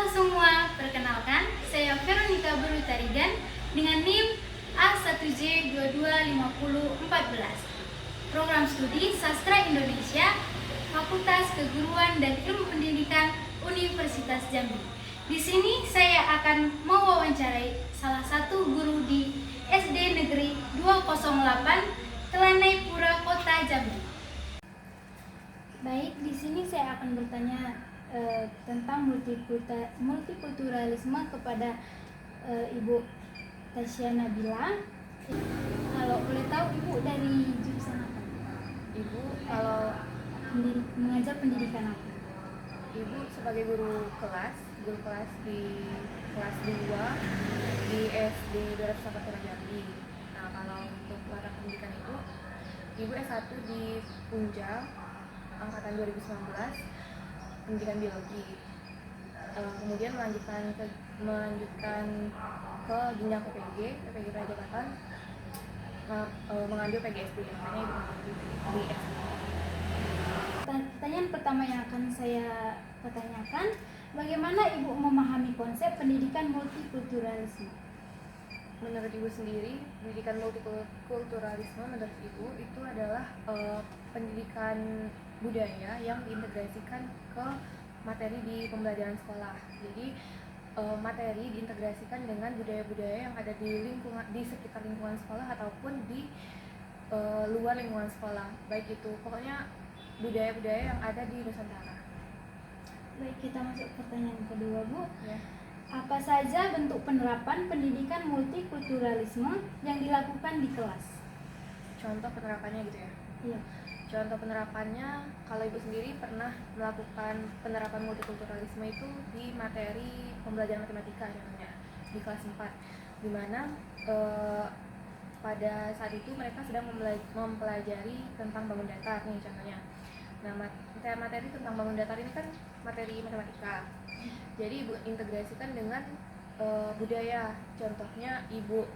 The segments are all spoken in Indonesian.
semua, perkenalkan, saya Veronica Berutarigan dengan NIM A1J225014. Program Studi Sastra Indonesia, Fakultas Keguruan dan Ilmu Pendidikan Universitas Jambi. Di sini saya akan mewawancarai salah satu guru di SD Negeri 208 Telanai Pura, Kota Jambi. Baik, di sini saya akan bertanya tentang multikulturalisme kepada Ibu Tasya Nabila. Kalau boleh tahu Ibu dari jurusan apa? Ibu kalau Mengajar pendidikan apa? Ibu sebagai guru kelas di kelas 2 di SD 201 Kota Jambi. Nah, kalau untuk latar pendidikan Ibu S1 di Punjab angkatan 2019 pendidikan biologi. Kemudian melanjutkan ke jenjang PPG Prajabatan, mengambil PGSD, makanya Ibu mengambil di SD. Pertanyaan pertama yang akan saya pertanyakan, bagaimana Ibu memahami konsep pendidikan multikulturalisme? Menurut Ibu sendiri, pendidikan multikulturalisme menurut Ibu itu adalah pendidikan budaya yang diintegrasikan ke materi di pembelajaran sekolah. Jadi materi diintegrasikan dengan budaya-budaya yang ada di sekitar lingkungan sekolah ataupun di luar lingkungan sekolah. Baik itu pokoknya budaya-budaya yang ada di Nusantara. Baik, kita masuk pertanyaan kedua, Bu. Ya. Apa saja bentuk penerapan pendidikan multikulturalisme yang dilakukan di kelas? Contoh penerapannya gitu ya. Iya. Contoh penerapannya, kalau Ibu sendiri pernah melakukan penerapan multikulturalisme itu di materi pembelajaran matematika contohnya di kelas 4, di mana pada saat itu mereka sedang mempelajari tentang bangun datar nih contohnya. Nah, materi tentang bangun datar ini kan materi matematika. Jadi Ibu integrasikan dengan budaya. Contohnya Ibu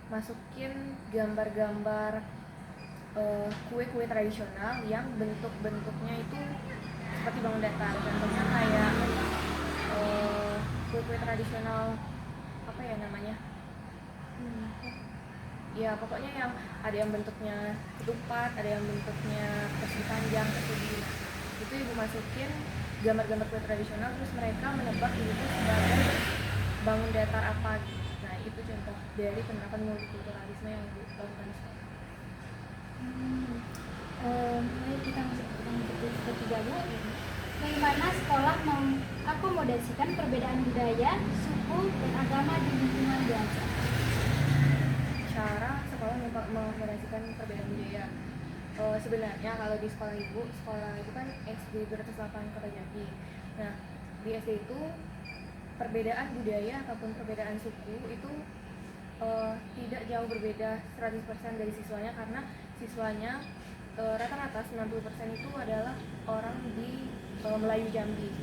masukin gambar-gambar kue-kue tradisional yang bentuk-bentuknya itu seperti bangun datar. Contohnya kayak kue-kue tradisional apa ya namanya? Ya pokoknya yang ada yang bentuknya ketupat, ada yang bentuknya persegi panjang, persegi. Itu Ibu masukin gambar-gambar kue tradisional, terus mereka menebak itu sebagai bangun datar apa gitu. Nah, itu contoh dari penerapan multikulturalisme yang Ibu lakukan di sekolah. Mari kita masuk ke pertanyaan ketiga, Bu. Bagaimana sekolah mengakomodasikan perbedaan budaya, suku, dan agama di lingkungan belajar? Cara sekolah mengakomodasikan perbedaan budaya. Sebenarnya kalau di sekolah Ibu kan SD 208 Kota Jambi. Nah, di SD itu perbedaan budaya ataupun perbedaan suku itu tidak jauh berbeda 100% dari siswanya, karena siswanya rata-rata 90% itu adalah orang di Melayu Jambi.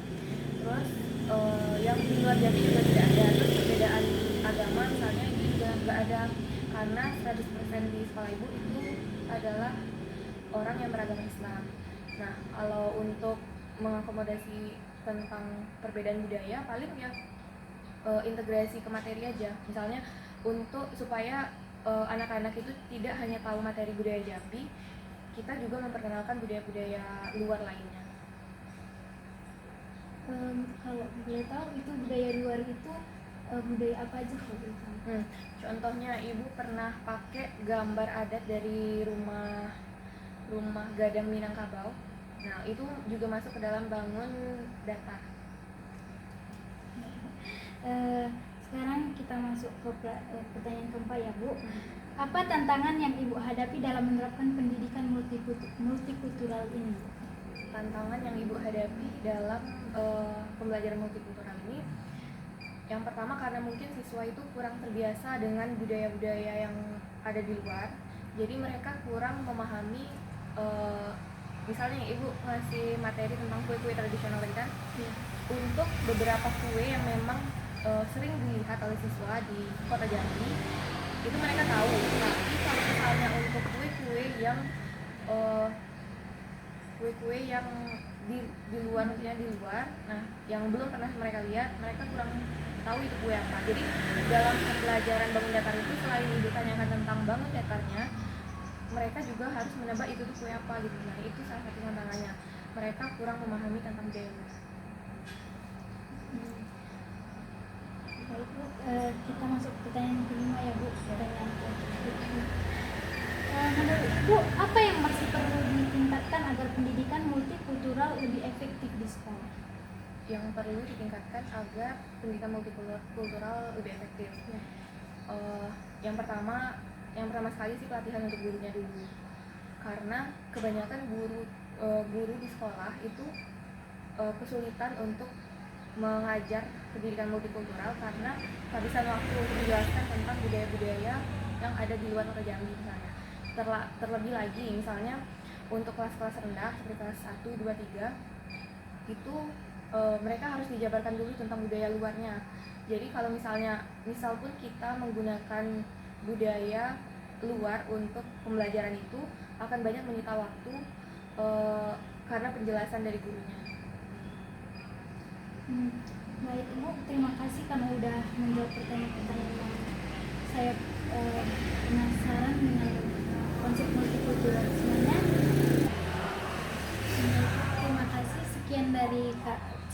Terus yang di luar Jambi juga tidak ada. Terus perbedaan agama misalnya itu juga nggak ada, karena 100% di sekolah Ibu itu adalah orang yang beragama Islam. Nah, kalau untuk mengakomodasi tentang perbedaan budaya paling ya integrasi ke materi aja. Misalnya untuk supaya anak-anak itu tidak hanya tahu materi budaya Jambi, kita juga memperkenalkan budaya-budaya luar lainnya. Kalau boleh tahu itu budaya luar itu budaya apa aja kalau boleh tahu? Contohnya Ibu pernah pakai gambar adat dari rumah Gadang Minangkabau. Nah, itu juga masuk ke dalam bangun datar. Sekarang kita masuk ke pertanyaan keempat ya, Bu. Apa tantangan yang Ibu hadapi dalam menerapkan pendidikan multikultural ini? Tantangan yang Ibu hadapi dalam pembelajaran multikultural ini, yang pertama karena mungkin siswa itu kurang terbiasa dengan budaya-budaya yang ada di luar, jadi mereka kurang memahami. Misalnya Ibu ngasih materi tentang kue-kue tradisional kan, untuk beberapa kue yang memang sering dilihat oleh siswa di Kota Jambi itu mereka tahu, tapi kalau misalnya untuk kue-kue yang di luar, maksudnya di luar. Nah, yang belum pernah mereka lihat, mereka kurang tahu itu kue apa. Jadi dalam pembelajaran bangun datar itu, selain ditanyakan tentang bangun datarnya, mereka juga harus menebak itu tuh kue apa gitu. Nah, itu salah satu tantangannya. Mereka kurang memahami tentang budaya luar. Baik Bu, kita masuk ke pertanyaan kelima ya Bu. Pertanyaan kelima. Menurut Bu, apa yang masih perlu ditingkatkan agar pendidikan multikultural lebih efektif di sekolah? Yang perlu ditingkatkan agar pendidikan multikultural lebih efektif. Ya. Yang pertama sekali sih pelatihan untuk gurunya dulu. Karena kebanyakan guru di sekolah itu kesulitan untuk mengajar pendidikan multikultural karena kehabisan waktu untuk menjelaskan tentang budaya-budaya yang ada di luar kota Jambi misalnya. Terlebih lagi misalnya untuk kelas-kelas rendah seperti kelas 1, 2, 3 itu mereka harus dijabarkan dulu tentang budaya luarnya. Jadi kalau misal pun kita menggunakan budaya luar untuk pembelajaran itu akan banyak menyita waktu karena penjelasan dari gurunya. Baik Ibu, terima kasih karena udah menjawab pertanyaan-pertanyaan yang saya penasaran dengan konsep multikulturalismenya. Terima kasih,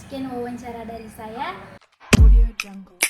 sekian wawancara dari saya. Audio Jungle.